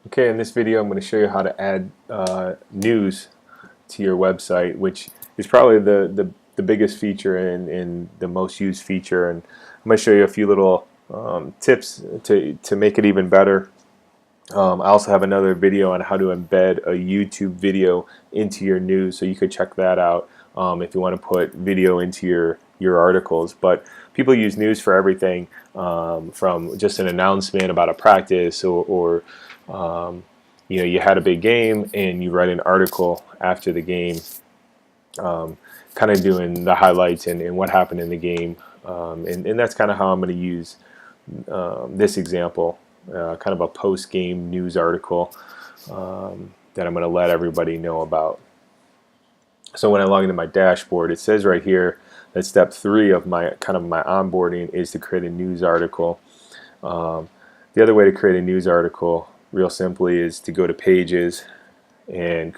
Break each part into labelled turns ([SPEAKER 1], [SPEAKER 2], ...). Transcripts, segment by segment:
[SPEAKER 1] Okay, in this video I'm going to show you how to add news to your website, which is probably the biggest feature and the most used feature. And I'm going to show you a few little tips to make it even better. I also have another video on how to embed a YouTube video into your news, so you could check that out if you want to put video into your articles. But people use news for everything, from just an announcement about a practice, or you had a big game and you write an article after the game, kind of doing the highlights and what happened in the game. And that's kind of how I'm going to use this example, kind of a post-game news article that I'm going to let everybody know about. So when I log into my dashboard, it says right here that step 3 of my onboarding is to create a news article. The other way to create a news article, real simply, is to go to Pages and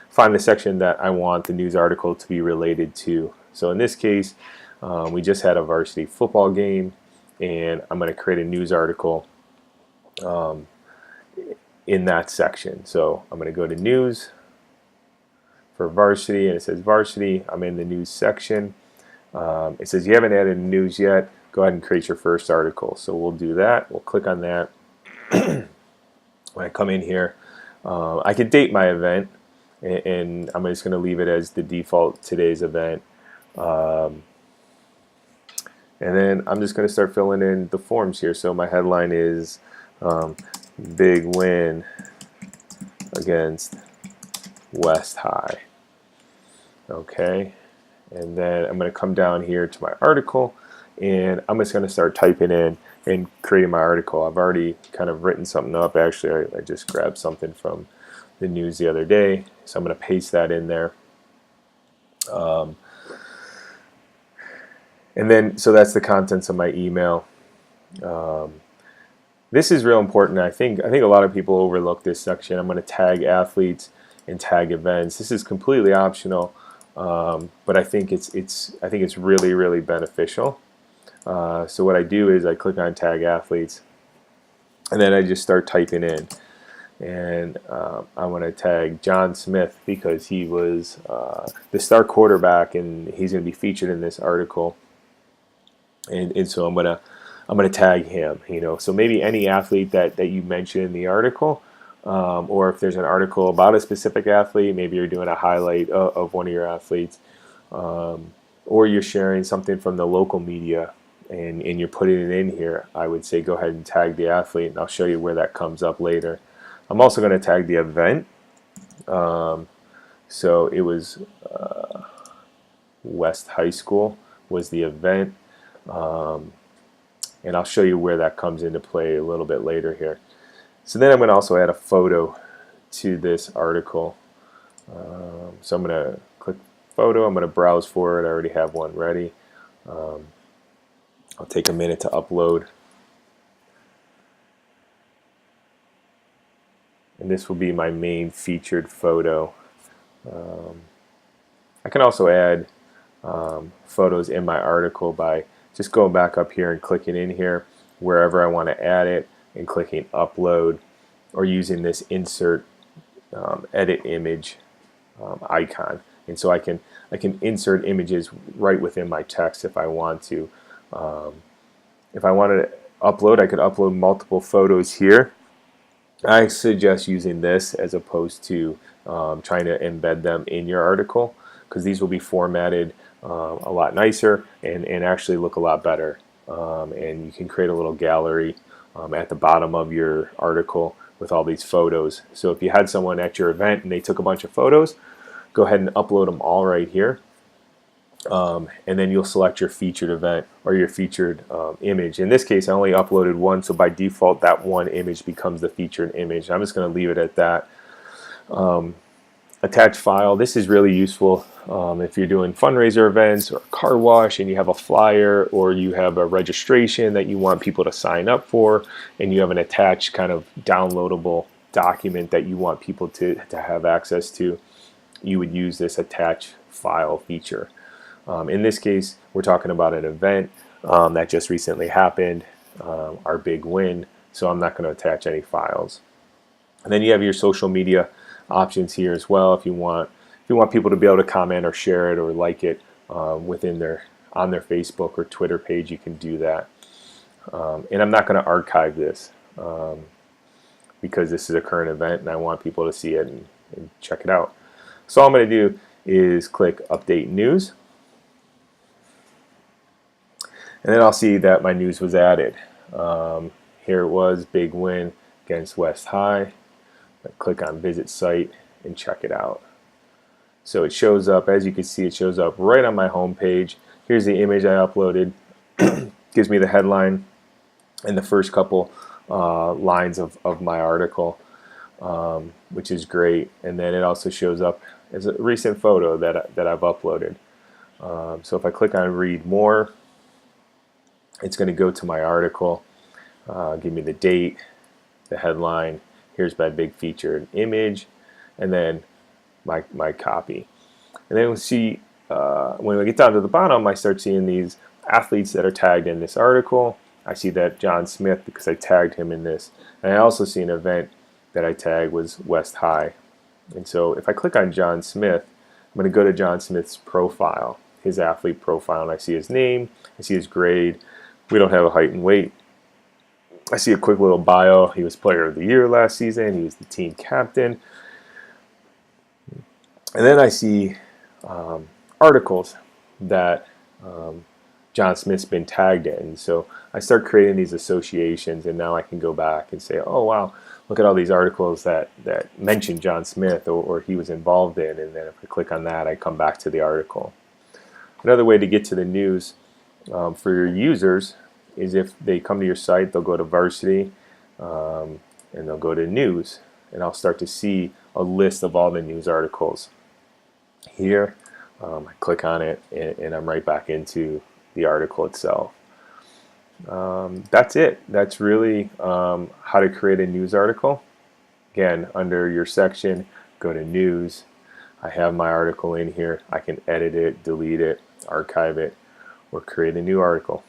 [SPEAKER 1] find the section that I want the news article to be related to. So in this case, we just had a varsity football game, and I'm going to create a news article in that section. So I'm going to go to News for varsity, and it says varsity. I'm in the news section. It says you haven't added news yet. Go ahead and create your first article. So we'll do that. We'll click on that. When I come in here, I can date my event, and I'm just going to leave it as the default today's event. And then I'm just going to start filling in the forms here. So my headline is big win against West High. Okay, and then I'm going to come down here to my article, and I'm just going to start typing in and creating my article. I've already kind of written something up. Actually, I just grabbed something from the news the other day, so I'm going to paste that in there. And then, so that's the contents of my email. This is real important. I think a lot of people overlook this section. I'm going to tag athletes and tag events. This is completely optional, but I think it's really beneficial. So what I do is I click on tag athletes, and then I just start typing in. And I'm going to tag John Smith because he was the star quarterback, and he's going to be featured in this article. And so I'm gonna tag him. So maybe any athlete that you mention in the article, or if there's an article about a specific athlete, maybe you're doing a highlight of one of your athletes, or you're sharing something from the local media, and you're putting it in here. I would say go ahead and tag the athlete, and I'll show you where that comes up later. I'm also going to tag the event. So it was West High School was the event. And I'll show you where that comes into play a little bit later here. So then I'm going to also add a photo to this article. So I'm going to click photo. I'm going to browse for it. I already have one ready. I'll take a minute to upload. And this will be my main featured photo. I can also add photos in my article by just going back up here and clicking in here wherever I want to add it and clicking upload, or using this insert edit image icon. And so I can insert images right within my text if I want to. If I wanted to upload, I could upload multiple photos here. I suggest using this as opposed to trying to embed them in your article, because these will be formatted a lot nicer and actually look a lot better. And you can create a little gallery at the bottom of your article with all these photos. So if you had someone at your event and they took a bunch of photos, go ahead and upload them all right here. And then you'll select your featured event or your featured image. In this case, I only uploaded one, so by default that one image becomes the featured image. I'm just going to leave it at that. Attach file. This is really useful if you're doing fundraiser events or car wash and you have a flyer, or you have a registration that you want people to sign up for, and you have an attached kind of downloadable document that you want people to have access to. You would use this attach file feature. In this case, we're talking about an event that just recently happened, our big win, so I'm not going to attach any files. And then you have your social media options here as well. If you want people to be able to comment or share it or like it within on their Facebook or Twitter page, you can do that. And I'm not going to archive this because this is a current event and I want people to see it and check it out. So all I'm going to do is click Update News. And then I'll see that my news was added. Here it was, big win against West High. I click on Visit Site and check it out. So it shows up, as you can see, it shows up right on my home page. Here's the image I uploaded. Gives me the headline and the first couple lines of my article, which is great. And then it also shows up as a recent photo that I've uploaded. So if I click on Read More, it's going to go to my article, give me the date, the headline. Here's my big featured image, and then my copy. And then we'll see when we get down to the bottom, I start seeing these athletes that are tagged in this article. I see that John Smith because I tagged him in this. And I also see an event that I tagged was West High. And so if I click on John Smith, I'm going to go to John Smith's profile, his athlete profile, and I see his name, I see his grade. We don't have a height and weight. I see a quick little bio. He was Player of the Year last season. He was the team captain. And then I see articles that John Smith's been tagged in. So I start creating these associations, and now I can go back and say, oh, wow, look at all these articles that mention John Smith or he was involved in. And then if I click on that, I come back to the article. Another way to get to the news for your users is if they come to your site, they'll go to Varsity and they'll go to News. And I'll start to see a list of all the news articles here. I click on it and I'm right back into the article itself. That's it. That's really how to create a news article. Again, under your section, go to News. I have my article in here. I can edit it, delete it, archive it, or create a new article.